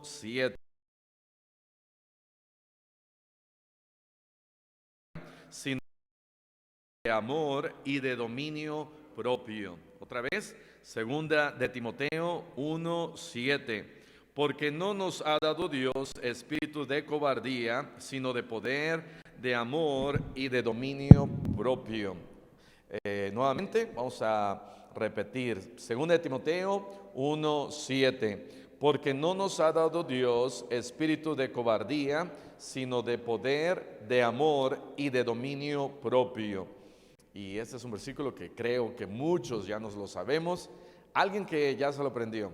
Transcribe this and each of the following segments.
1:7. Sino de amor y de dominio propio. Otra vez, segunda de Timoteo 1:7. Porque no nos ha dado Dios espíritu de cobardía, sino de poder, de amor y de dominio propio. Nuevamente vamos a repetir, segunda de Timoteo 1:7. Porque no nos ha dado Dios espíritu de cobardía, sino de poder, de amor y de dominio propio. Y este es un versículo que creo que muchos ya nos lo sabemos. Alguien que ya se lo aprendió.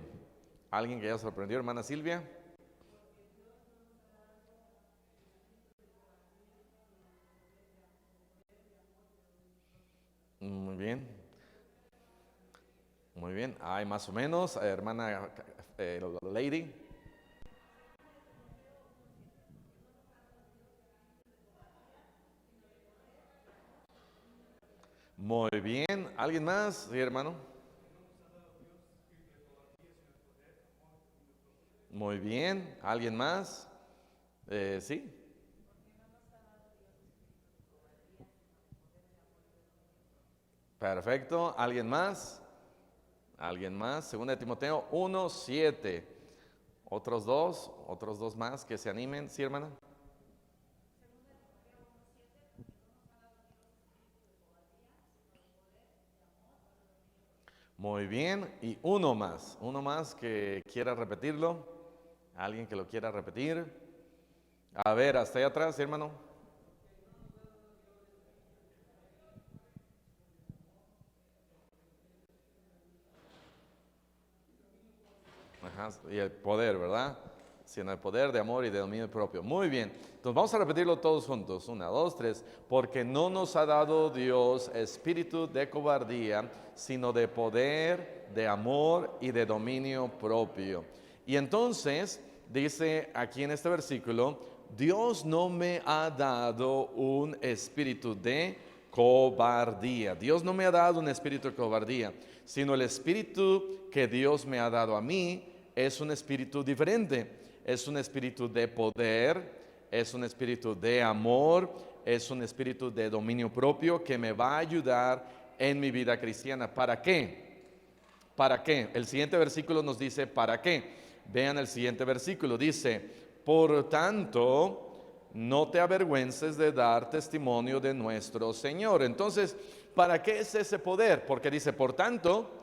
¿Alguien que ya se lo aprendió, hermana Silvia? Muy bien, muy bien. Hay más o menos, hermana Lady. Muy bien. ¿Alguien más? Sí, hermano. Muy bien. ¿Alguien más? Sí. Perfecto. ¿Alguien más? ¿Alguien más? Segunda de Timoteo 1:7. Otros dos más que se animen. Sí, hermana. Muy bien. Y uno más que quiera repetirlo. ¿Alguien que lo quiera repetir? A ver, hasta allá atrás, sí, hermano. Ajá, y el poder, ¿verdad? Sino el poder de amor y de dominio propio. Muy bien. Entonces vamos a repetirlo todos juntos. 1, 2, 3. Porque no nos ha dado Dios espíritu de cobardía, sino de poder, de amor y de dominio propio. Y entonces dice aquí en este versículo, Dios no me ha dado un espíritu de cobardía. Dios no me ha dado un espíritu de cobardía, sino el espíritu que Dios me ha dado a mí es un espíritu diferente. Es un espíritu de poder, es un espíritu de amor, es un espíritu de dominio propio que me va a ayudar en mi vida cristiana. ¿Para qué? ¿Para qué? El siguiente versículo nos dice ¿para qué? Vean el siguiente versículo, dice, por tanto, no te avergüences de dar testimonio de nuestro Señor. Entonces, ¿para qué es ese poder? Porque dice, por tanto,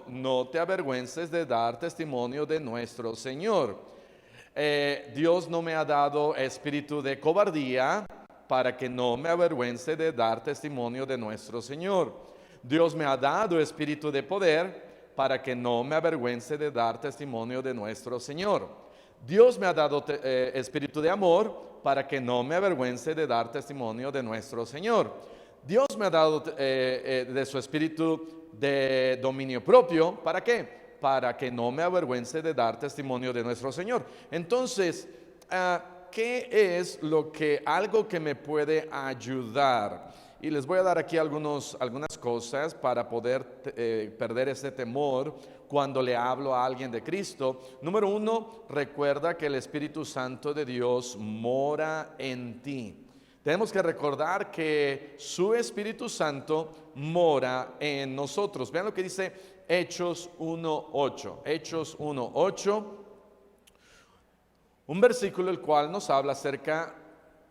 no te avergüences de dar testimonio de nuestro Señor. Dios no me ha dado espíritu de cobardía para que no me avergüence de dar testimonio de nuestro Señor. Dios me ha dado espíritu de poder para que no me avergüence de dar testimonio de nuestro Señor. Dios me ha dado espíritu de amor para que no me avergüence de dar testimonio de nuestro Señor. Dios me ha dado de su espíritu de dominio propio. ¿Para qué? Para que no me avergüence de dar testimonio de nuestro Señor. Entonces, ¿qué es algo que me puede ayudar? Y les voy a dar aquí algunas cosas para poder perder ese temor cuando le hablo a alguien de Cristo. Número 1, recuerda que el Espíritu Santo de Dios mora en ti. Tenemos que recordar que su Espíritu Santo mora en nosotros. Vean lo que dice Hechos 1:8. Hechos 1:8. Un versículo el cual nos habla acerca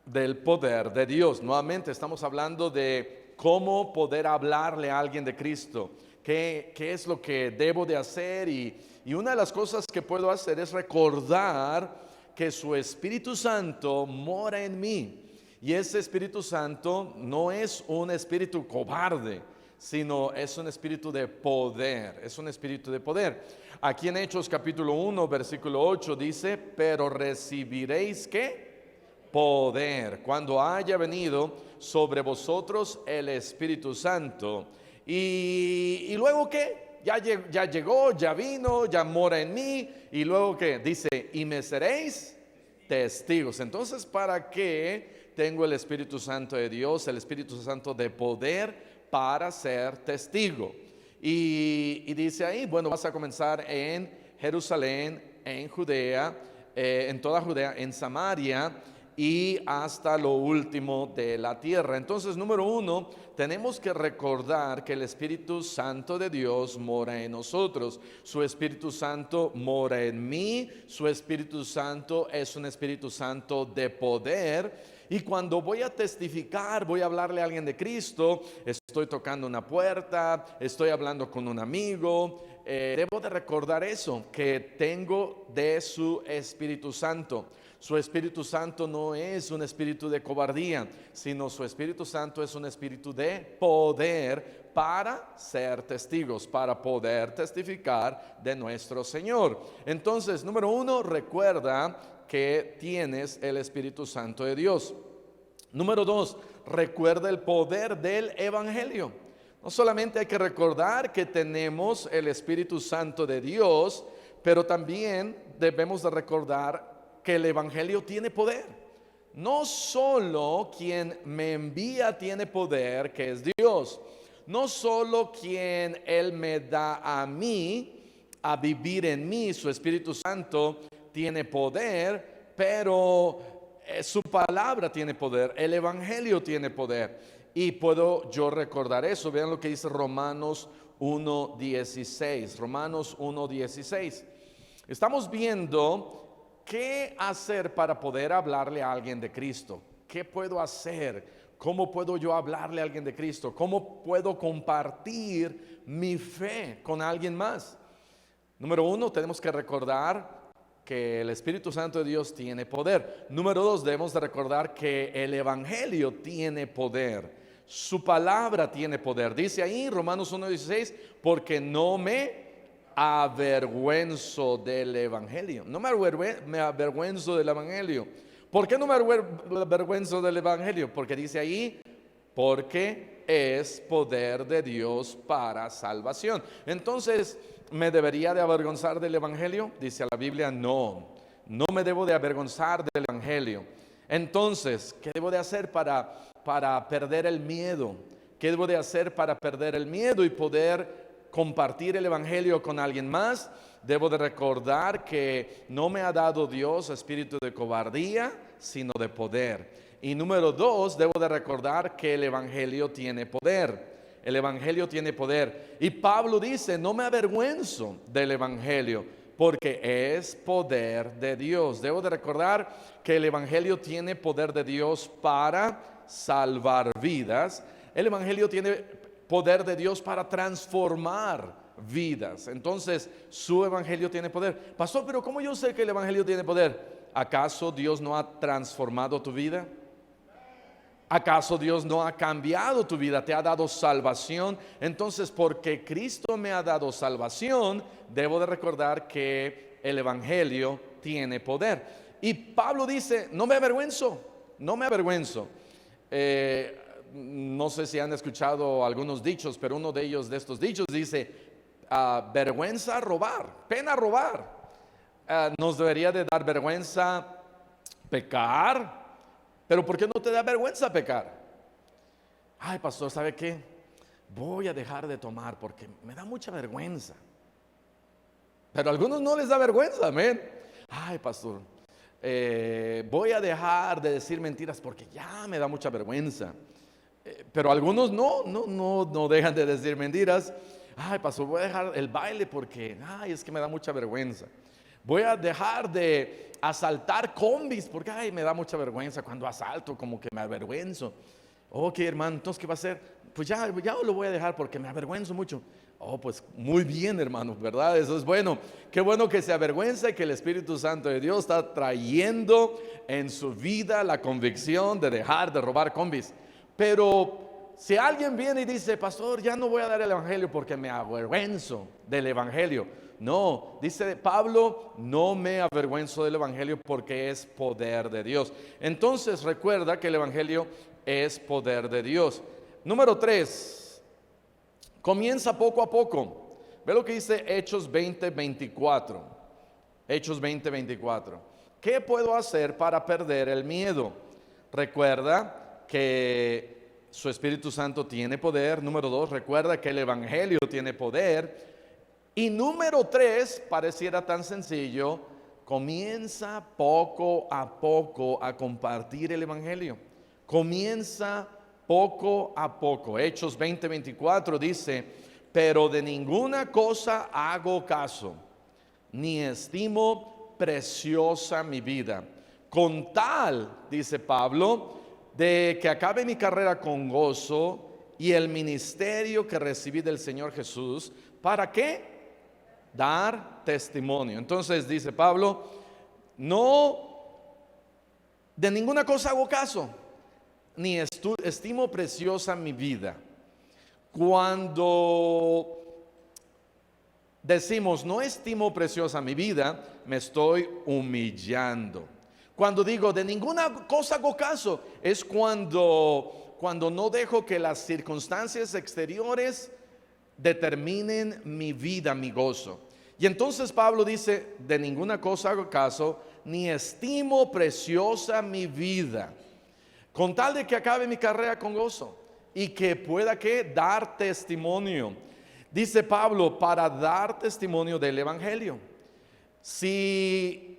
del poder de Dios. Nuevamente estamos hablando de cómo poder hablarle a alguien de Cristo. ¿Qué es lo que debo de hacer? Y una de las cosas que puedo hacer es recordar que su Espíritu Santo mora en mí. Y ese Espíritu Santo no es un espíritu cobarde, sino es un espíritu de poder, es un espíritu de poder. Aquí en Hechos capítulo 1, versículo 8 dice, pero recibiréis ¿qué? Poder, cuando haya venido sobre vosotros el Espíritu Santo. Y luego ¿qué? Ya llegó, ya vino, ya mora en mí. Y luego ¿qué? Dice, y me seréis testigos. Entonces, ¿para qué tengo el Espíritu Santo de Dios, el Espíritu Santo de poder? Para ser testigo. Y dice ahí, bueno, vas a comenzar en Jerusalén, en Judea, en toda Judea, en Samaria y hasta lo último de la tierra. Entonces, número uno, tenemos que recordar que el Espíritu Santo de Dios mora en nosotros. Su Espíritu Santo mora en mí. Su Espíritu Santo es un Espíritu Santo de poder. Y cuando voy a testificar, voy a hablarle a alguien de Cristo, estoy tocando una puerta, estoy hablando con un amigo, debo de recordar eso, que tengo de su Espíritu Santo. Su Espíritu Santo no es un espíritu de cobardía, sino su Espíritu Santo es un espíritu de poder para ser testigos, para poder testificar de nuestro Señor. Entonces, número uno, recuerda que tienes el Espíritu Santo de Dios. Número dos, recuerda el poder del Evangelio. No solamente hay que recordar que tenemos el Espíritu Santo de Dios, pero también debemos de recordar que el Evangelio tiene poder. No solo quien me envía tiene poder, que es Dios. No solo quien Él me da a mí, a vivir en mí, su Espíritu Santo tiene poder, pero su palabra tiene poder, el Evangelio tiene poder. Y puedo yo recordar eso. Vean lo que dice Romanos 1:16. Romanos 1:16. Estamos viendo qué hacer para poder hablarle a alguien de Cristo. ¿Qué puedo hacer? ¿Cómo puedo yo hablarle a alguien de Cristo? ¿Cómo puedo compartir mi fe con alguien más? Número uno, tenemos que recordar que el Espíritu Santo de Dios tiene poder. Número dos, debemos de recordar que el Evangelio tiene poder. Su palabra tiene poder. Dice ahí Romanos 1:16, porque no me avergüenzo del Evangelio. No me avergüenzo del Evangelio. ¿Por qué no me avergüenzo del Evangelio? Porque dice ahí, porque es poder de Dios para salvación. Entonces, ¿me debería de avergonzar del Evangelio? Dice la Biblia, no me debo de avergonzar del Evangelio. Entonces, ¿qué debo de hacer para perder el miedo? ¿Qué debo de hacer para perder el miedo y poder compartir el Evangelio con alguien más? Debo de recordar que no me ha dado Dios espíritu de cobardía, sino de poder. Y número dos, debo de recordar que el Evangelio tiene poder. El Evangelio tiene poder. Y Pablo dice, no me avergüenzo del Evangelio, porque es poder de Dios. Debo de recordar que el Evangelio tiene poder de Dios para salvar vidas. El Evangelio tiene poder de Dios para transformar vidas. Entonces, su Evangelio tiene poder. Pastor, pero ¿cómo yo sé que el Evangelio tiene poder? ¿Acaso Dios no ha transformado tu vida? ¿Acaso Dios no ha cambiado tu vida? ¿Te ha dado salvación? Entonces, porque Cristo me ha dado salvación, debo de recordar que el Evangelio tiene poder. Y Pablo dice, no me avergüenzo. No sé si han escuchado algunos dichos, pero uno de ellos, de estos dichos, dice, vergüenza robar, pena robar. Nos debería de dar vergüenza pecar. Pero ¿por qué no te da vergüenza pecar? Ay, pastor, ¿sabe qué? Voy a dejar de tomar porque me da mucha vergüenza. Pero a algunos no les da vergüenza, amén. Ay, pastor, voy a dejar de decir mentiras porque ya me da mucha vergüenza. Pero algunos no dejan de decir mentiras. Ay, pastor, voy a dejar el baile porque, es que me da mucha vergüenza. Voy a dejar de asaltar combis porque, me da mucha vergüenza cuando asalto, como que me avergüenzo. Ok, hermano, entonces, ¿qué va a hacer? Pues ya lo voy a dejar porque me avergüenzo mucho. Oh, pues muy bien, hermano, ¿verdad? Eso es bueno. Qué bueno que se avergüenza y que el Espíritu Santo de Dios está trayendo en su vida la convicción de dejar de robar combis. Pero si alguien viene y dice, pastor, ya no voy a dar el Evangelio porque me avergüenzo del Evangelio. No, dice Pablo, no me avergüenzo del Evangelio porque es poder de Dios. Entonces recuerda que el Evangelio es poder de Dios. Número 3, comienza poco a poco. Ve lo que dice Hechos 20:24. Hechos 20:24. ¿Qué puedo hacer para perder el miedo? Recuerda que su Espíritu Santo tiene poder. Número 2, recuerda que el Evangelio tiene poder. Y número 3, pareciera tan sencillo, comienza poco a compartir el evangelio. Comienza poco a poco. Hechos 20:24 dice: pero de ninguna cosa hago caso, ni estimo preciosa mi vida, con tal, dice Pablo, de que acabe mi carrera con gozo y el ministerio que recibí del Señor Jesús. ¿Para qué? Dar testimonio. Entonces dice Pablo: no, de ninguna cosa hago caso, ni estimo preciosa mi vida. Cuando decimos no estimo preciosa mi vida, me estoy humillando. Cuando digo de ninguna cosa hago caso, es cuando no dejo que las circunstancias exteriores determinen mi vida, mi gozo. Y entonces Pablo dice: de ninguna cosa hago caso, ni estimo preciosa mi vida, con tal de que acabe mi carrera con gozo y que pueda que dar testimonio. Dice Pablo, para dar testimonio del evangelio. Si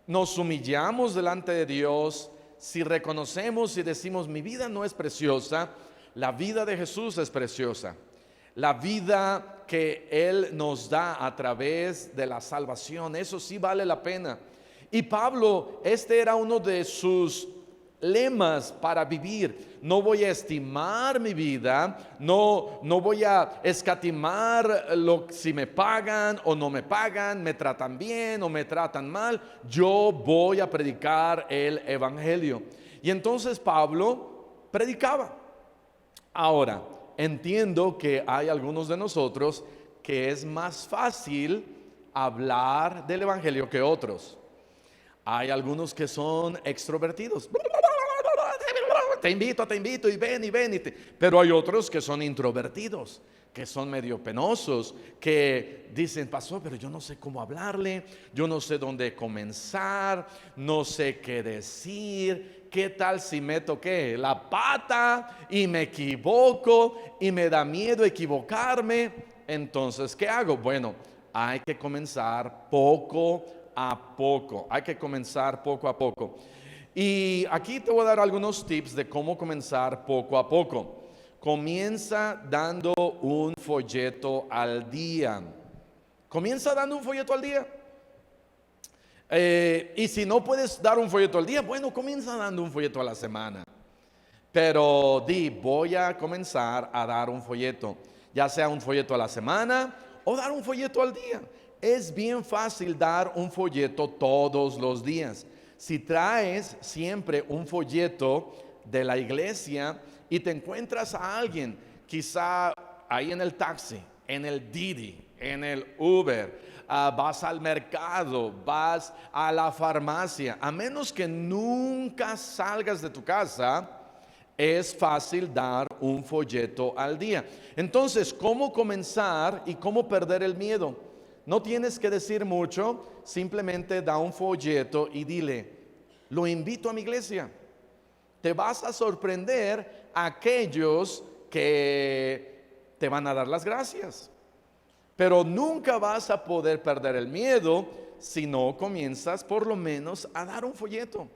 nos humillamos delante de Dios, si reconocemos y decimos mi vida no es preciosa, la vida de Jesús es preciosa. La vida que Él nos da a través de la salvación, eso sí vale la pena. Y Pablo, este era uno de sus lemas para vivir. No voy a estimar mi vida, no voy a escatimar si me pagan o no me pagan, me tratan bien o me tratan mal. Yo voy a predicar el evangelio. Y entonces Pablo predicaba. Ahora, entiendo que hay algunos de nosotros que es más fácil hablar del evangelio que otros. Hay algunos que son extrovertidos. Te invito y ven. Pero hay otros que son introvertidos, que son medio penosos, que dicen: pastor, pero yo no sé cómo hablarle, yo no sé dónde comenzar, no sé qué decir. ¿Qué tal si meto la pata y me equivoco y me da miedo equivocarme? Entonces, ¿qué hago? Bueno, hay que comenzar poco a poco. Hay que comenzar poco a poco. Y aquí te voy a dar algunos tips de cómo comenzar poco a poco. Comienza dando un folleto al día. Comienza dando un folleto al día. Y si no puedes dar un folleto al día, bueno, comienza dando un folleto a la semana. Pero voy a comenzar a dar un folleto, ya sea un folleto a la semana o dar un folleto al día. Es bien fácil dar un folleto todos los días. Si traes siempre un folleto de la iglesia y te encuentras a alguien, quizá ahí en el taxi, en el Didi, en el Uber, vas al mercado, vas a la farmacia, a menos que nunca salgas de tu casa, es fácil dar un folleto al día. Entonces, ¿cómo comenzar y cómo perder el miedo? No tienes que decir mucho, simplemente da un folleto y dile: lo invito a mi iglesia. Te vas a sorprender a aquellos que te van a dar las gracias. Pero nunca vas a poder perder el miedo si no comienzas por lo menos a dar un folleto.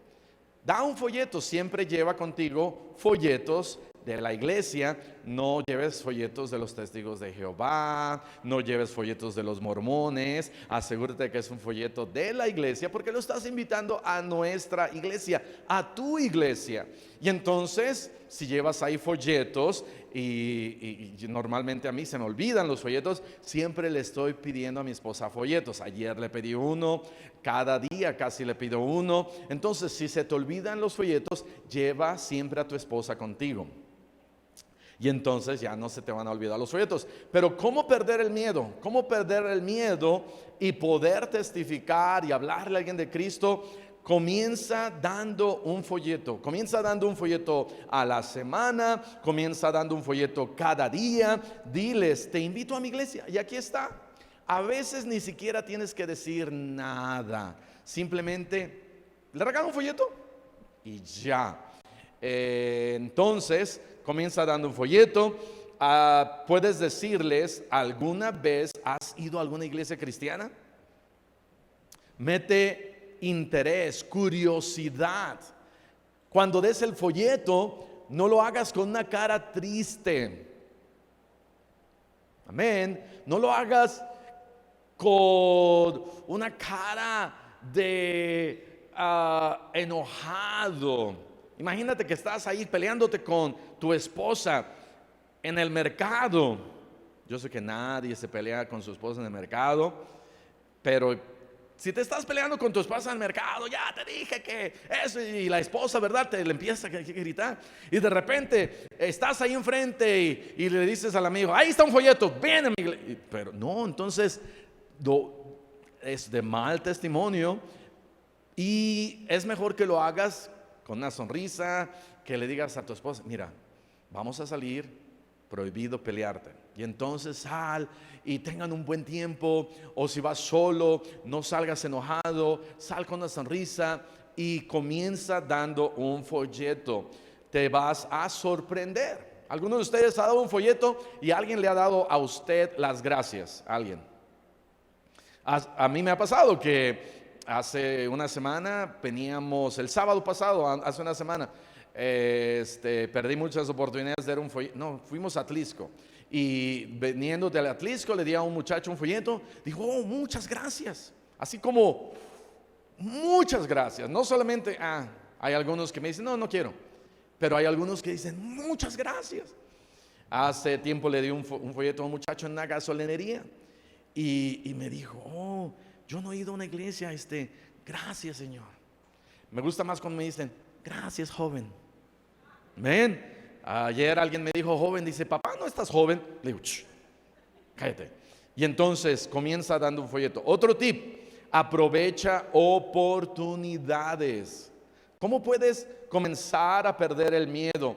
Da un folleto, siempre lleva contigo folletos de la iglesia. No lleves folletos de los testigos de Jehová, no lleves folletos de los mormones. Asegúrate que es un folleto de la iglesia, porque lo estás invitando a nuestra iglesia, a tu iglesia. Y entonces, si llevas ahí folletos, y normalmente a mí se me olvidan los folletos, siempre le estoy pidiendo a mi esposa folletos. Ayer le pedí uno, cada día casi le pido uno. Entonces, si se te olvidan los folletos, lleva siempre a tu esposa contigo. Y entonces ya no se te van a olvidar los folletos. Pero ¿cómo perder el miedo? ¿Cómo perder el miedo y poder testificar y hablarle a alguien de Cristo? Comienza dando un folleto. Comienza dando un folleto a la semana. Comienza dando un folleto cada día. Diles: te invito a mi iglesia. Y aquí está. A veces ni siquiera tienes que decir nada. Simplemente le regalo un folleto y ya. Entonces comienza dando un folleto. Puedes decirles: ¿alguna vez has ido a alguna iglesia cristiana? mete interés, curiosidad. Cuando des el folleto, no lo hagas con una cara triste. Amén. No lo hagas con una cara de enojado. Imagínate que estás ahí peleándote con tu esposa en el mercado. Yo sé que nadie se pelea con su esposa en el mercado, pero si te estás peleando con tu esposa en el mercado, ya te dije que eso, y la esposa, ¿verdad? Te le empieza a gritar, y de repente estás ahí enfrente y le dices al amigo, ahí está un folleto, ven amigo. Pero no, entonces es de mal testimonio, y es mejor que lo hagas con una sonrisa, que le digas a tu esposa, mira, vamos a salir, prohibido pelearte. Y entonces sal y tengan un buen tiempo, o si vas solo, no salgas enojado, sal con una sonrisa y comienza dando un folleto. Te vas a sorprender. ¿Alguno de ustedes ha dado un folleto y alguien le ha dado a usted las gracias? ¿Alguien? A mí me ha pasado que hace una semana veníamos, el sábado pasado, hace una semana, perdí muchas oportunidades de dar un folleto. No, fuimos a Atlisco. Y veniendo del Atlisco le di a un muchacho un folleto. Dijo, oh, muchas gracias. Así como, muchas gracias. No solamente, hay algunos que me dicen, no, no quiero. Pero hay algunos que dicen, muchas gracias. Hace tiempo le di un folleto a un muchacho en una gasolinería. Y me dijo, oh, yo no he ido a una iglesia, gracias Señor. Me gusta más cuando me dicen, gracias joven. Amén. Ayer alguien me dijo joven, dice, papá, ¿no estás joven? Le digo, cállate. Y entonces comienza dando un folleto. Otro tip, aprovecha oportunidades. ¿Cómo puedes comenzar a perder el miedo?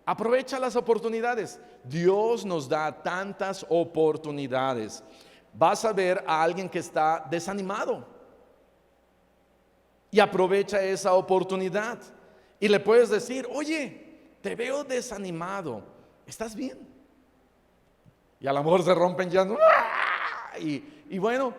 Aprovecha las oportunidades. Dios nos da tantas oportunidades. Vas a ver a alguien que está desanimado y aprovecha esa oportunidad. Y le puedes decir, oye, te veo desanimado, ¿estás bien? Y a lo mejor se rompen ya, y bueno,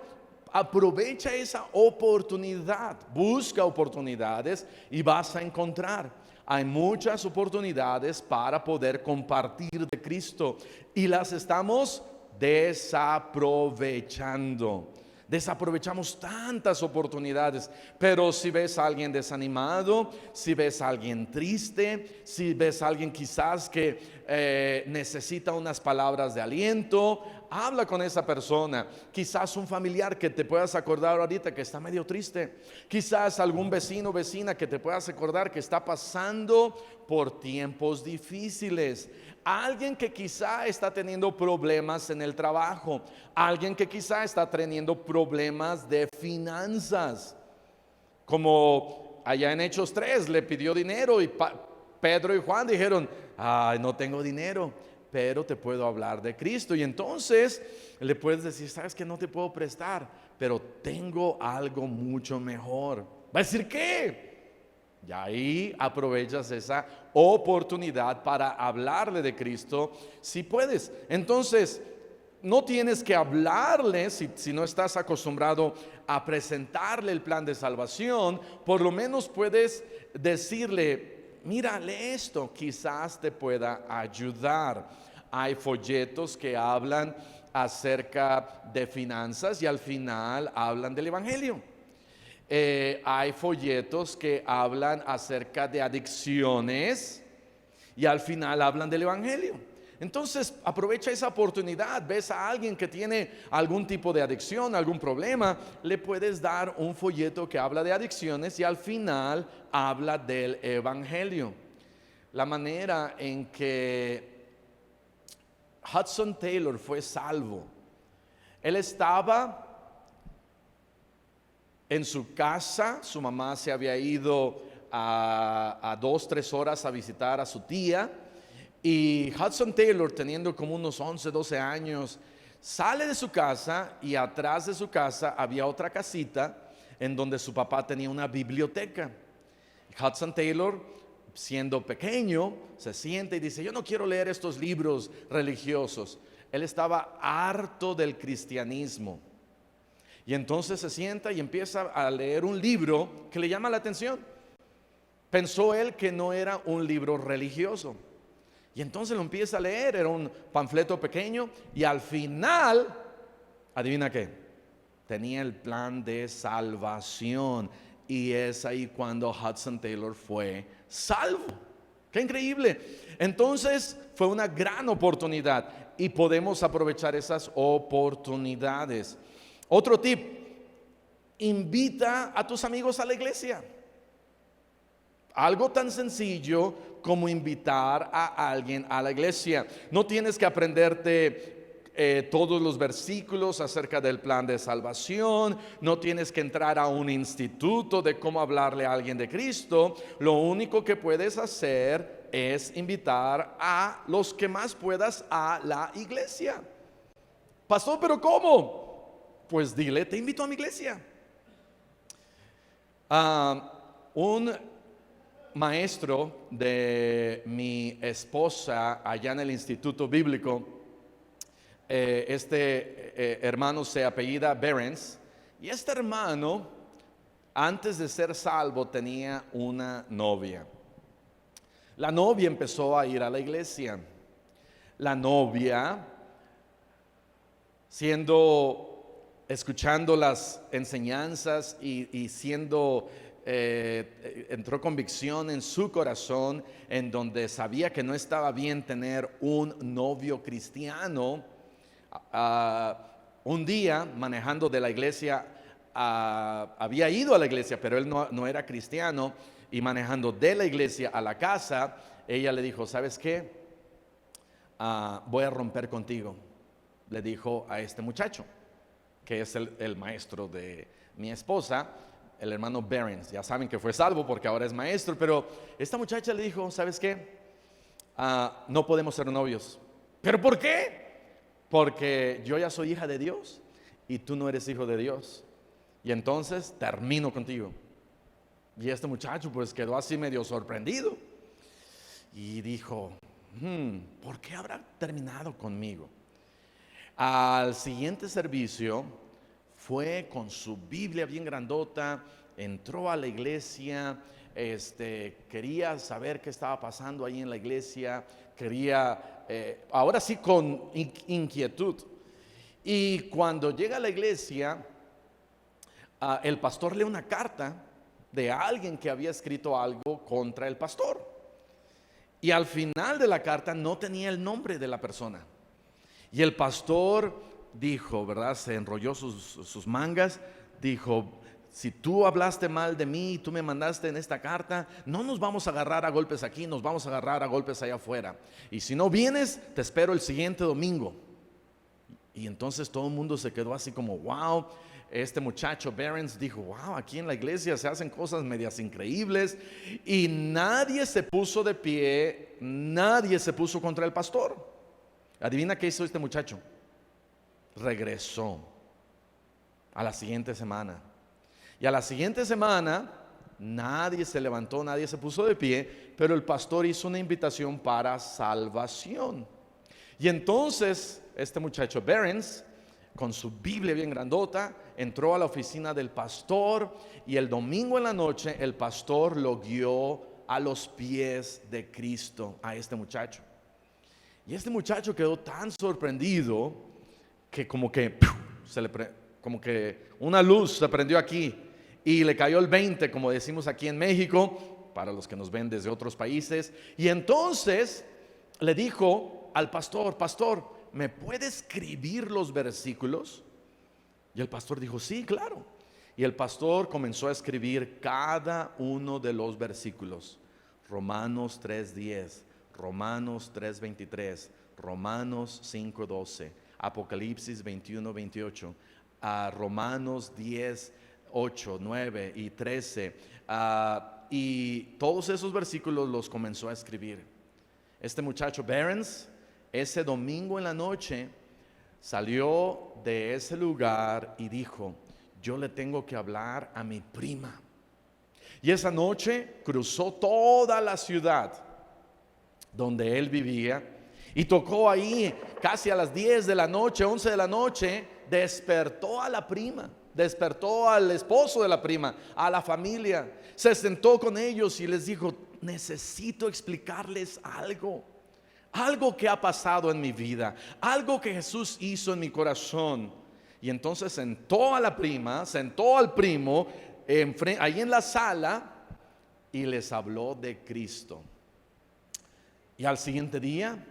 aprovecha esa oportunidad, busca oportunidades y vas a encontrar. Hay muchas oportunidades para poder compartir de Cristo y las estamos desaprovechando. Desaprovechamos tantas oportunidades. Pero si ves a alguien desanimado, si ves a alguien triste, si ves a alguien quizás que necesita unas palabras de aliento, habla con esa persona. Quizás un familiar que te puedas acordar ahorita que está medio triste. Quizás algún vecino o vecina que te puedas acordar que está pasando por tiempos difíciles. Alguien que quizá está teniendo problemas en el trabajo. Alguien que quizá está teniendo problemas de finanzas. Como allá en Hechos 3 le pidió dinero y Pedro y Juan dijeron, ay, no tengo dinero, pero te puedo hablar de Cristo. Y entonces le puedes decir, sabes que no te puedo prestar, pero tengo algo mucho mejor. Va a decir, ¿qué? Y ahí aprovechas esa oportunidad para hablarle de Cristo si puedes. Entonces, no tienes que hablarle si no estás acostumbrado a presentarle el plan de salvación. Por lo menos puedes decirle, mira, lee esto, quizás te pueda ayudar. Hay folletos que hablan acerca de finanzas y al final hablan del evangelio. Hay folletos que hablan acerca de adicciones y al final hablan del evangelio. Entonces aprovecha esa oportunidad. Ves a alguien que tiene algún tipo de adicción, algún problema, le puedes dar un folleto que habla de adicciones y al final habla del evangelio. La manera en que Hudson Taylor fue salvo, él estaba en su casa, su mamá se había ido a 2-3 horas a visitar a su tía, y Hudson Taylor, teniendo como unos 11, 12 años, sale de su casa y atrás de su casa había otra casita en donde su papá tenía una biblioteca. Hudson Taylor, siendo pequeño, se sienta y dice, yo no quiero leer estos libros religiosos. Él estaba harto del cristianismo. Y entonces se sienta y empieza a leer un libro que le llama la atención. Pensó él que no era un libro religioso. Y entonces lo empieza a leer, era un panfleto pequeño y al final, adivina qué, tenía el plan de salvación. Y es ahí cuando Hudson Taylor fue salvo. ¡Qué increíble! Entonces fue una gran oportunidad y podemos aprovechar esas oportunidades. Otro tip, invita a tus amigos a la iglesia. Algo tan sencillo como invitar a alguien a la iglesia. No tienes que aprenderte todos los versículos acerca del plan de salvación, no tienes que entrar a un instituto de cómo hablarle a alguien de Cristo. Lo único que puedes hacer es invitar a los que más puedas a la iglesia. Pastor, ¿pero cómo? Pues dile, te invito a mi iglesia. Un maestro de mi esposa allá en el Instituto Bíblico, hermano se apellida Behrens, y este hermano antes de ser salvo tenía una novia. La novia empezó a ir a la iglesia. La novia, escuchando las enseñanzas y entró convicción en su corazón, en donde sabía que no estaba bien tener un novio cristiano. Un día manejando de la iglesia, había ido a la iglesia, pero él no era cristiano, y manejando de la iglesia a la casa, ella le dijo, ¿sabes qué? Voy a romper contigo, le dijo a este muchacho, que es el maestro de mi esposa, el hermano Behrens. Ya saben que fue salvo porque ahora es maestro, pero esta muchacha le dijo, ¿sabes qué? No podemos ser novios. ¿Pero por qué? Porque yo ya soy hija de Dios y tú no eres hijo de Dios, y entonces termino contigo. Y este muchacho pues quedó así medio sorprendido y dijo, ¿por qué habrá terminado conmigo? Al siguiente servicio fue con su Biblia bien grandota, entró a la iglesia, quería saber qué estaba pasando ahí en la iglesia, quería, ahora sí con inquietud. Y cuando llega a la iglesia, el pastor lee una carta de alguien que había escrito algo contra el pastor. Y al final de la carta no tenía el nombre de la persona. Y el pastor dijo, ¿verdad? Se enrolló sus mangas, dijo, si tú hablaste mal de mí y tú me mandaste en esta carta, no nos vamos a agarrar a golpes aquí, nos vamos a agarrar a golpes allá afuera. Y si no vienes, te espero el siguiente domingo. Y entonces todo el mundo se quedó así como, wow. Este muchacho Behrens dijo, wow, aquí en la iglesia se hacen cosas medias increíbles. Y nadie se puso de pie, nadie se puso contra el pastor. Adivina qué hizo este muchacho. Regresó a la siguiente semana. Y a la siguiente semana nadie se levantó, nadie se puso de pie, pero el pastor hizo una invitación para salvación. Y entonces este muchacho Behrens, con su Biblia bien grandota, entró a la oficina del pastor, y el domingo en la noche el pastor lo guió a los pies de Cristo a este muchacho. Y este muchacho quedó tan sorprendido que como que una luz se prendió aquí y le cayó el 20, como decimos aquí en México, para los que nos ven desde otros países. Y entonces le dijo al pastor, pastor, ¿me puede escribir los versículos? Y el pastor dijo, sí, claro. Y el pastor comenzó a escribir cada uno de los versículos. Romanos 3:10, Romanos 3:23, Romanos 5:12, Apocalipsis 21:28, Romanos 10:8, 9 y 13, y todos esos versículos los comenzó a escribir. Este muchacho Behrens, ese domingo en la noche, salió de ese lugar y dijo, yo le tengo que hablar a mi prima. Y esa noche cruzó toda la ciudad donde él vivía y tocó ahí casi a las 10 de la noche, 11 de la noche, despertó a la prima despertó al esposo de la prima, a la familia, se sentó con ellos y les dijo: necesito explicarles algo que ha pasado en mi vida, algo que Jesús hizo en mi corazón. Y entonces sentó a la prima, sentó al primo ahí en la sala y les habló de Cristo. Y al siguiente día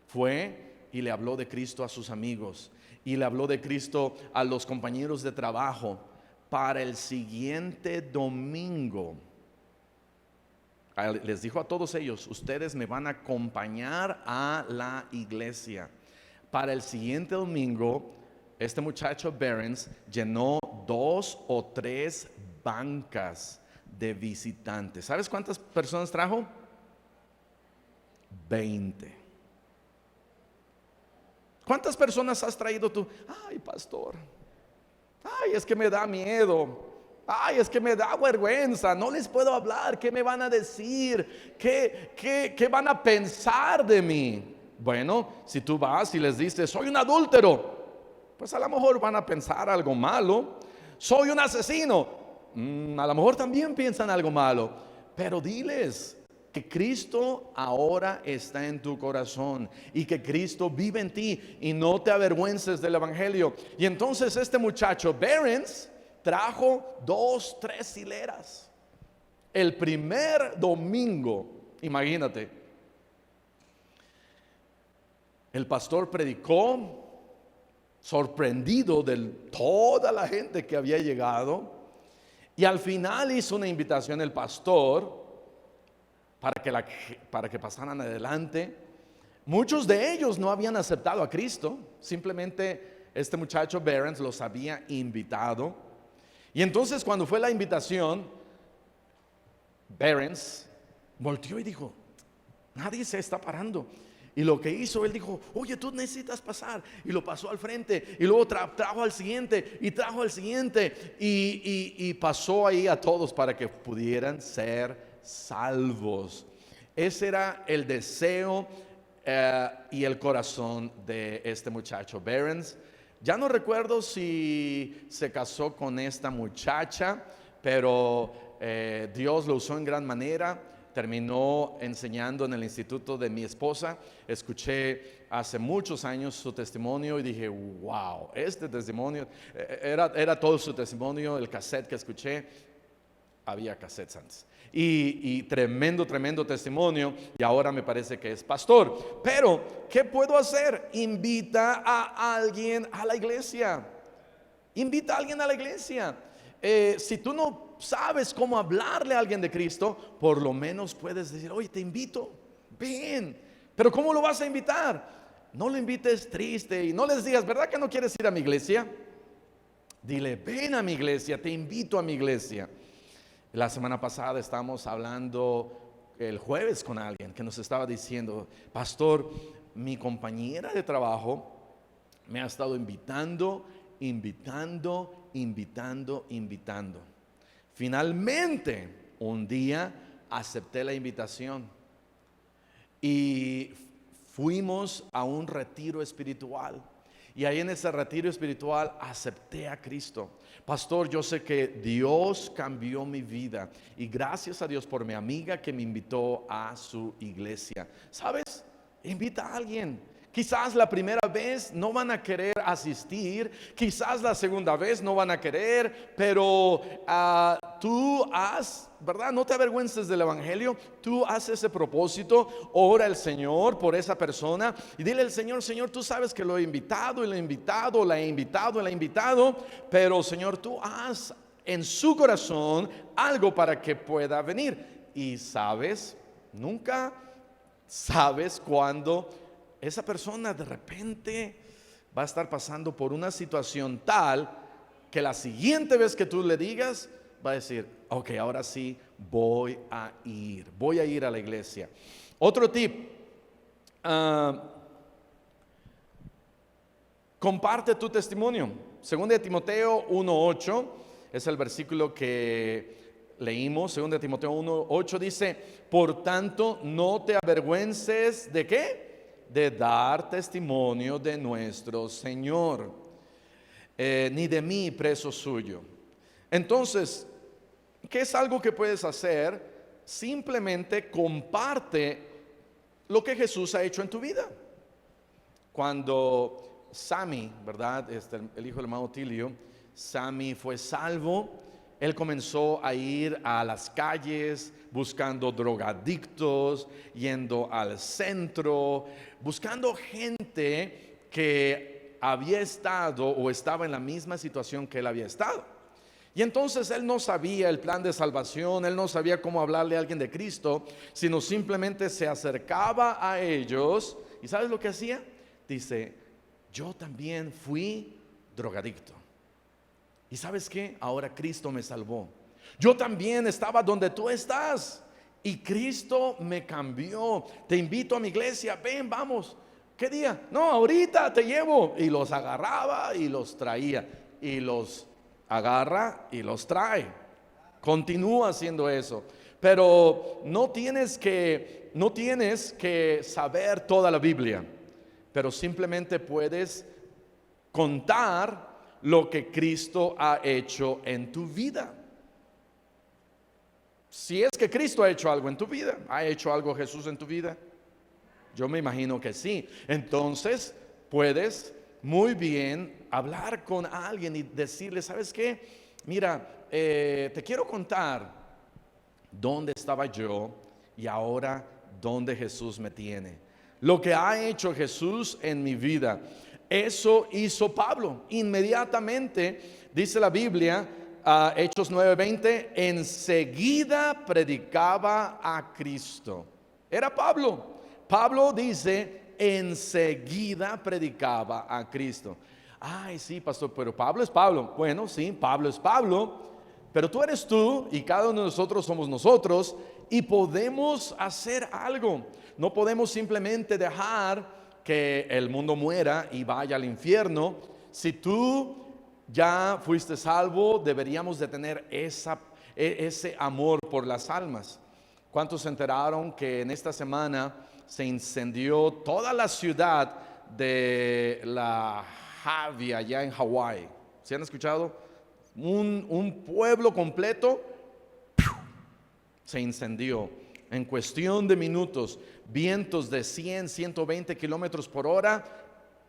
fue y le habló de Cristo a sus amigos, y le habló de Cristo a los compañeros de trabajo. Para el siguiente domingo les dijo a todos ellos: ustedes me van a acompañar a la iglesia. Para el siguiente domingo, este muchacho Behrens llenó 2 o 3 bancas de visitantes. ¿Sabes cuántas personas trajo? 20. ¿Cuántas personas has traído tú? Ay, pastor, ay, es que me da miedo. Ay, es que me da vergüenza, no les puedo hablar. ¿Qué me van a decir? ¿Qué van a pensar de mí? Bueno, si tú vas y les dices: soy un adúltero, pues a lo mejor van a pensar algo malo. Soy un asesino, a lo mejor también piensan algo malo. Pero diles que Cristo ahora está en tu corazón y que Cristo vive en ti, y no te avergüences del evangelio. Y entonces este muchacho Behrens trajo 2, 3 hileras. El primer domingo, imagínate, el pastor predicó, sorprendido de toda la gente que había llegado, y al final hizo una invitación el pastor para que pasaran adelante. Muchos de ellos no habían aceptado a Cristo, simplemente este muchacho Behrens los había invitado. Y entonces cuando fue la invitación, Behrens volteó y dijo: nadie se está parando. Y lo que hizo, él dijo: oye, tú necesitas pasar. Y lo pasó al frente, y luego trajo al siguiente, y trajo al siguiente, y pasó ahí a todos para que pudieran ser salvos. Ese era el deseo y el corazón de este muchacho Behrens. Ya no recuerdo si se casó con esta muchacha, pero Dios lo usó en gran manera. Terminó enseñando en el instituto de mi esposa. Escuché hace muchos años su testimonio y dije: wow, este testimonio era todo su testimonio. El cassette que escuché, había cassettes antes, y tremendo testimonio. Y ahora me parece que es pastor. Pero ¿qué puedo hacer? Invita a alguien a la iglesia. Invita a alguien a la iglesia. Si tú no sabes cómo hablarle a alguien de Cristo, por lo menos puedes decir: oye, te invito, ven. Pero ¿cómo lo vas a invitar? No lo invites triste y no les digas: ¿verdad que no quieres ir a mi iglesia? Dile: ven a mi iglesia, te invito a mi iglesia. La semana pasada estábamos hablando el jueves con alguien que nos estaba diciendo: pastor, mi compañera de trabajo me ha estado invitando. Finalmente, un día acepté la invitación y fuimos a un retiro espiritual. Y ahí en ese retiro espiritual acepté a Cristo. Pastor, yo sé que Dios cambió mi vida, y gracias a Dios por mi amiga que me invitó a su iglesia. ¿Sabes? Invita a alguien. Quizás la primera vez no van a querer asistir, quizás la segunda vez no van a querer, pero tú haz, ¿verdad? No te avergüences del evangelio. Tú haz ese propósito, ora al Señor por esa persona y dile al Señor: Señor, tú sabes que lo he invitado y lo he invitado, la he invitado y la he invitado, pero Señor, tú haz en su corazón algo para que pueda venir. Y sabes, nunca sabes cuándo esa persona de repente va a estar pasando por una situación tal que la siguiente vez que tú le digas, va a decir: ok, ahora sí voy a ir a la iglesia. Otro tip: comparte tu testimonio. 2 Timoteo 1:8 es el versículo que leímos. 2 Timoteo 1:8 dice: por tanto, no te avergüences ¿de qué? De dar testimonio de nuestro Señor. ni de mí preso suyo. Entonces, ¿qué es algo que puedes hacer? Simplemente comparte lo que Jesús ha hecho en tu vida. Cuando Sammy, ¿verdad? El hijo del hermano Tilio, Sammy fue salvo. Él comenzó a ir a las calles buscando drogadictos, yendo al centro, buscando gente que había estado o estaba en la misma situación que él había estado. Y entonces él no sabía el plan de salvación, él no sabía cómo hablarle a alguien de Cristo, sino simplemente se acercaba a ellos. ¿Y sabes lo que hacía? Dice, yo también fui drogadicto. ¿Y sabes qué? Ahora Cristo me salvó. Yo también estaba donde tú estás y Cristo me cambió. Te invito a mi iglesia, ven, vamos. ¿Qué día? No, ahorita te llevo. Y los agarraba y los traía. Y los agarra y los trae. Continúa haciendo eso. Pero no tienes que saber toda la Biblia, pero simplemente puedes contar lo que Cristo ha hecho en tu vida. Si es que Cristo ha hecho algo en tu vida, ¿ha hecho algo Jesús en tu vida? Yo me imagino que sí. Entonces puedes muy bien hablar con alguien y decirle, ¿sabes qué? Mira, te quiero contar dónde estaba yo y ahora dónde Jesús me tiene. Lo que ha hecho Jesús en mi vida. Eso hizo Pablo. Inmediatamente, dice la Biblia, Hechos 9:20, enseguida predicaba a Cristo. Era Pablo. Pablo dice, enseguida predicaba a Cristo. Ay, sí, pastor, pero Pablo es Pablo. Bueno, sí, Pablo es Pablo, pero tú eres tú y cada uno de nosotros somos nosotros y podemos hacer algo. No podemos simplemente dejar que el mundo muera y vaya al infierno. Si tú ya fuiste salvo, deberíamos de tener ese amor por las almas. ¿Cuántos se enteraron que en esta semana se incendió toda la ciudad de La Havia, allá en Hawái? ¿Se han escuchado? Un pueblo completo se incendió en cuestión de minutos. Vientos de 100, 120 kilómetros por hora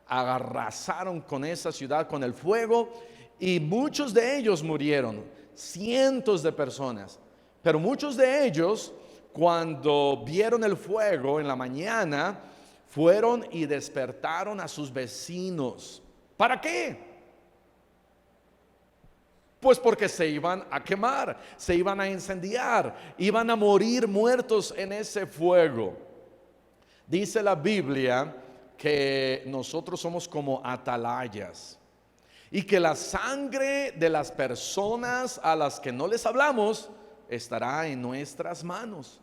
arrasaron con esa ciudad, con el fuego, y muchos de ellos murieron, cientos de personas. Pero muchos de ellos, cuando vieron el fuego en la mañana, fueron y despertaron a sus vecinos. ¿Para qué? Pues porque se iban a quemar, se iban a incendiar, iban a morir muertos en ese fuego. Dice la Biblia que nosotros somos como atalayas y que la sangre de las personas a las que no les hablamos estará en nuestras manos.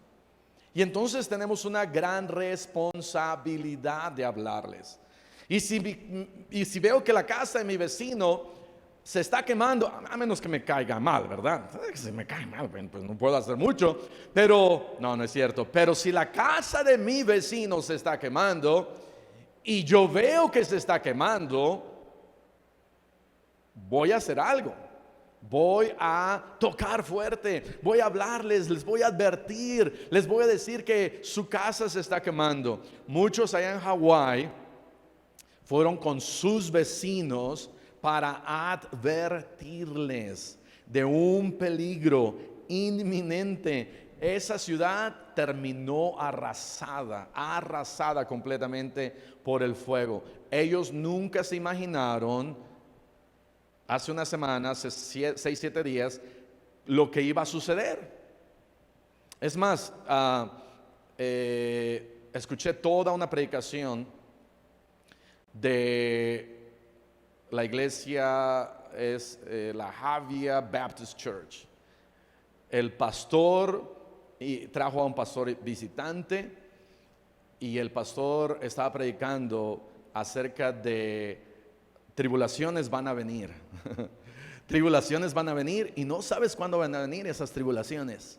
Y entonces tenemos una gran responsabilidad de hablarles. Y si veo que la casa de mi vecino se está quemando, a menos que me caiga mal, ¿verdad? Si me cae mal, pues no puedo hacer mucho. Pero, no es cierto. Pero si la casa de mi vecino se está quemando y yo veo que se está quemando, voy a hacer algo. Voy a tocar fuerte, voy a hablarles, les voy a advertir, les voy a decir que su casa se está quemando. Muchos allá en Hawái fueron con sus vecinos para advertirles de un peligro inminente. Esa ciudad terminó arrasada completamente por el fuego. Ellos nunca se imaginaron, hace una semana, hace 6-7 días, lo que iba a suceder. Es más, escuché toda una predicación de la iglesia, es la Havia Baptist Church. El pastor trajo a un pastor visitante y el pastor estaba predicando acerca de tribulaciones van a venir. Tribulaciones van a venir y no sabes cuándo van a venir esas tribulaciones.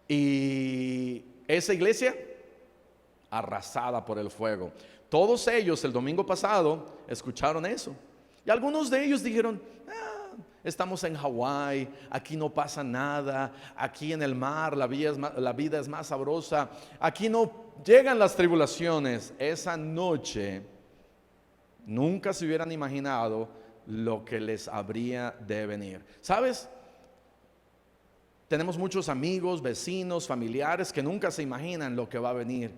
Y esa iglesia arrasada por el fuego. Todos ellos el domingo pasado escucharon eso. Y algunos de ellos dijeron, estamos en Hawái, aquí no pasa nada, aquí en el mar la vida es más sabrosa, aquí no llegan las tribulaciones. Esa noche nunca se hubieran imaginado lo que les habría de venir. ¿Sabes? Tenemos muchos amigos, vecinos, familiares que nunca se imaginan lo que va a venir.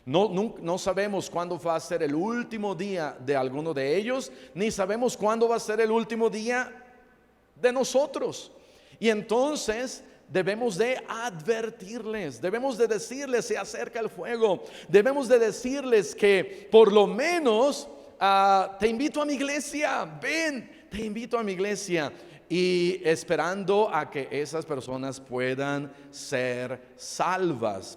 No sabemos cuándo va a ser el último día de alguno de ellos, ni sabemos cuándo va a ser el último día de nosotros. Y entonces debemos de advertirles, debemos de decirles: se acerca el fuego. Debemos de decirles que por lo menos te invito a mi iglesia, ven, te invito a mi iglesia. Y esperando a que esas personas puedan ser salvas,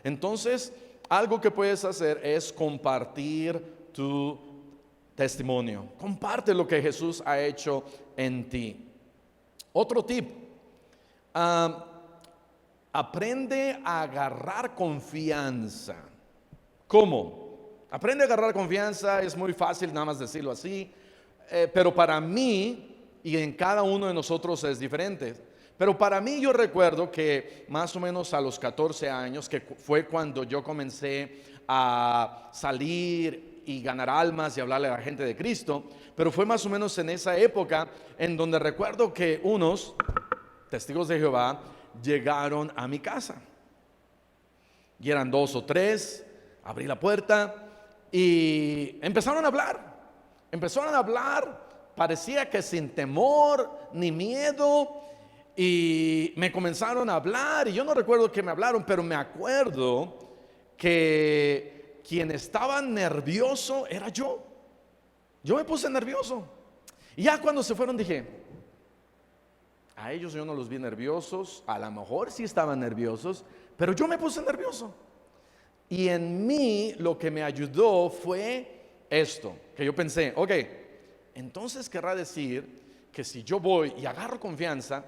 Entonces, algo que puedes hacer es compartir tu testimonio. Comparte lo que Jesús ha hecho en ti. Otro tip: aprende a agarrar confianza. ¿Cómo? Aprende a agarrar confianza. Es muy fácil nada más decirlo así, pero para mí, y en cada uno de nosotros es diferente, pero para mí, yo recuerdo que más o menos a los 14 años, que fue cuando yo comencé a salir y ganar almas y hablarle a la gente de Cristo, pero fue más o menos en esa época en donde recuerdo que unos testigos de Jehová llegaron a mi casa, y eran 2 o 3. Abrí la puerta y empezaron a hablar, parecía que sin temor ni miedo, y me comenzaron a hablar, y yo no recuerdo qué me hablaron, pero me acuerdo que quien estaba nervioso era yo. Yo me puse nervioso, y ya cuando se fueron dije: a ellos yo no los vi nerviosos, a lo mejor sí estaban nerviosos, pero yo me puse nervioso. Y en mí lo que me ayudó fue esto, que yo pensé: ok, entonces querrá decir que si yo voy y agarro confianza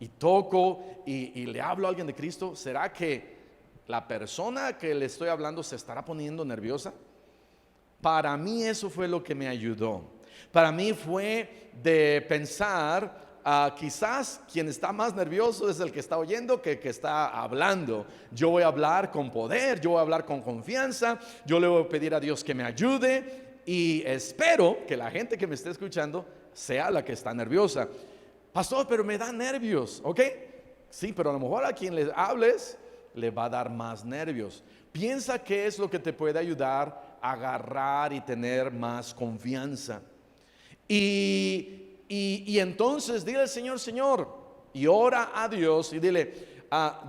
y toco y le hablo a alguien de Cristo, ¿será que la persona que le estoy hablando se estará poniendo nerviosa? Para mí eso fue lo que me ayudó. Para mí fue de pensar, quizás quien está más nervioso es el que está oyendo que el que está hablando. Yo voy a hablar con poder, yo voy a hablar con confianza, yo le voy a pedir a Dios que me ayude, y espero que la gente que me esté escuchando sea la que está nerviosa. Pastor, pero me da nervios. Ok, sí, pero a lo mejor a quien le hables le va a dar más nervios. Piensa qué es lo que te puede ayudar a agarrar y tener más confianza. Y entonces dile al Señor: Señor, y ora a Dios y dile: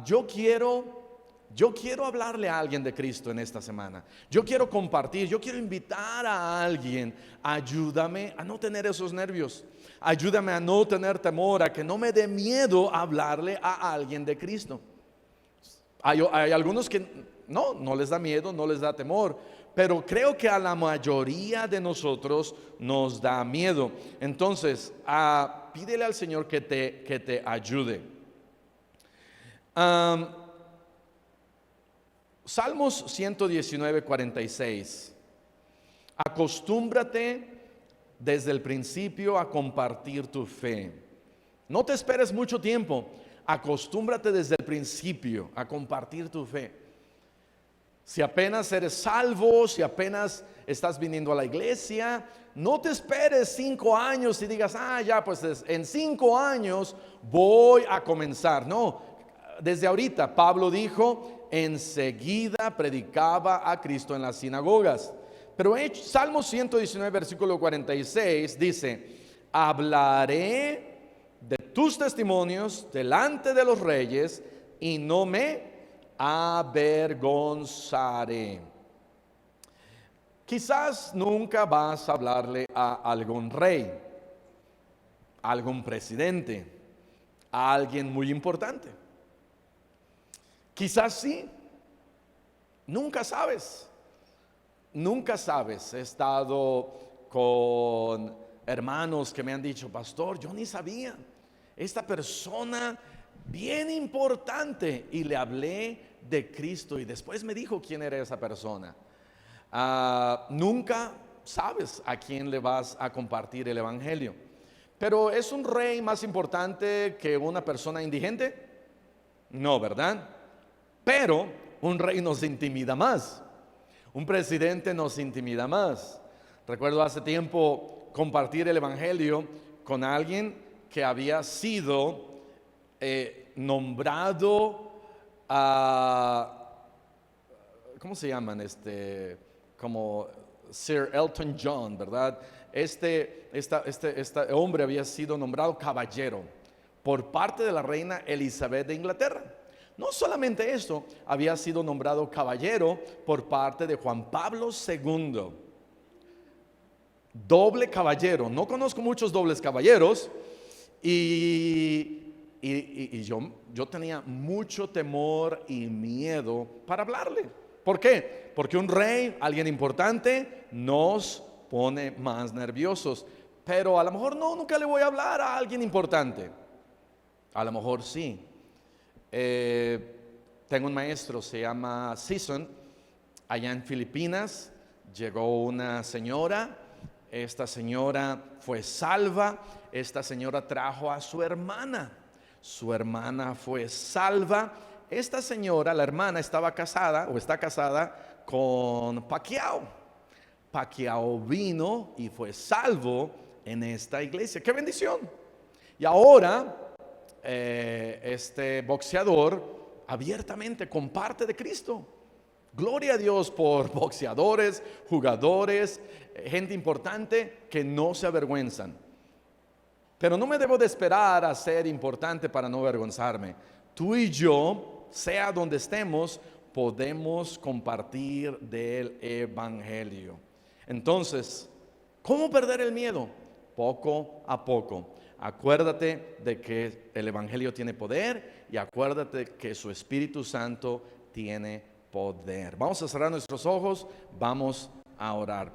yo quiero hablarle a alguien de Cristo en esta semana. Yo quiero compartir, yo quiero invitar a alguien. Ayúdame a no tener esos nervios. Ayúdame a no tener temor, a que no me dé miedo hablarle a alguien de Cristo. Hay algunos que no les da miedo, no les da temor, pero creo que a la mayoría de nosotros nos da miedo. Entonces, pídele al Señor que te ayude. Salmos 119, 46. Acostúmbrate desde el principio a compartir tu fe. No te esperes mucho tiempo. Acostúmbrate desde el principio a compartir tu fe. Si apenas eres salvo, si apenas estás viniendo a la iglesia, no te esperes 5 años y digas: ya, pues en 5 años voy a comenzar. No, desde ahorita. Pablo dijo: enseguida predicaba a Cristo en las sinagogas. Pero Salmo 119, versículo 46 dice: hablaré de tus testimonios delante de los reyes y no me avergonzaré. Quizás nunca vas a hablarle a algún rey, a algún presidente, a alguien muy importante. Quizás sí, nunca sabes. Nunca sabes. He estado con hermanos que me han dicho: pastor, yo ni sabía, esta persona bien importante, y le hablé de Cristo y después me dijo quién era esa persona. Nunca sabes a quién le vas a compartir el evangelio. Pero ¿es un rey más importante que una persona indigente? No, ¿verdad? Pero un rey nos intimida más. Un presidente nos intimida más. Recuerdo hace tiempo compartir el evangelio con alguien que había sido nombrado ¿cómo se llaman? Como Sir Elton John, ¿verdad? Este hombre había sido nombrado caballero por parte de la reina Elizabeth de Inglaterra. No solamente eso, había sido nombrado caballero por parte de Juan Pablo II. Doble caballero. No conozco muchos dobles caballeros y yo tenía mucho temor y miedo para hablarle. ¿Por qué? Porque un rey, alguien importante, nos pone más nerviosos. Pero a lo mejor nunca le voy a hablar a alguien importante. A lo mejor sí. Tengo un maestro, se llama Season, allá en Filipinas. Llegó una señora, esta señora fue salva, esta señora trajo a su hermana fue salva. Esta señora, la hermana, estaba casada o está casada con Pacquiao. Pacquiao vino y fue salvo en esta iglesia. ¡Qué bendición! Y ahora este boxeador abiertamente comparte de Cristo. Gloria a Dios por boxeadores, jugadores, gente importante que no se avergüenzan. Pero no me debo de esperar a ser importante para no avergonzarme. Tú y yo, sea donde estemos, podemos compartir del evangelio. Entonces, ¿cómo perder el miedo? Poco a poco. Acuérdate de que el evangelio tiene poder y acuérdate que su Espíritu Santo tiene poder. Vamos a cerrar nuestros ojos, vamos a orar.